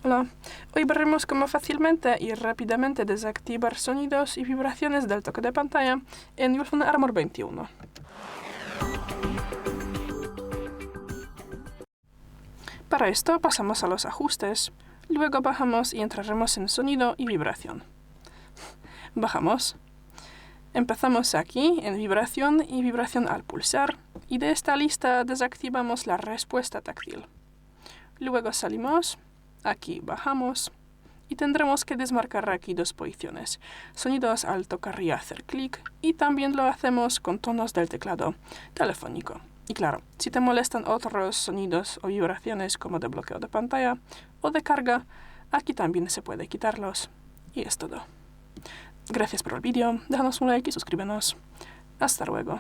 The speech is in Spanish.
Hola, hoy veremos cómo fácilmente y rápidamente desactivar sonidos y vibraciones del toque de pantalla en Ylfone Armor 21. Para esto pasamos a los ajustes, luego bajamos y entraremos en sonido y vibración. Bajamos. Empezamos aquí en vibración y vibración al pulsar, y de esta lista desactivamos la respuesta táctil. Luego salimos. Aquí bajamos y tendremos que desmarcar aquí dos posiciones, sonidos al tocar y hacer clic, y también lo hacemos con tonos del teclado telefónico. Y claro, si te molestan otros sonidos o vibraciones como de bloqueo de pantalla o de carga, aquí también se puede quitarlos. Y es todo. Gracias por el vídeo, déjanos un like y suscríbenos. Hasta luego.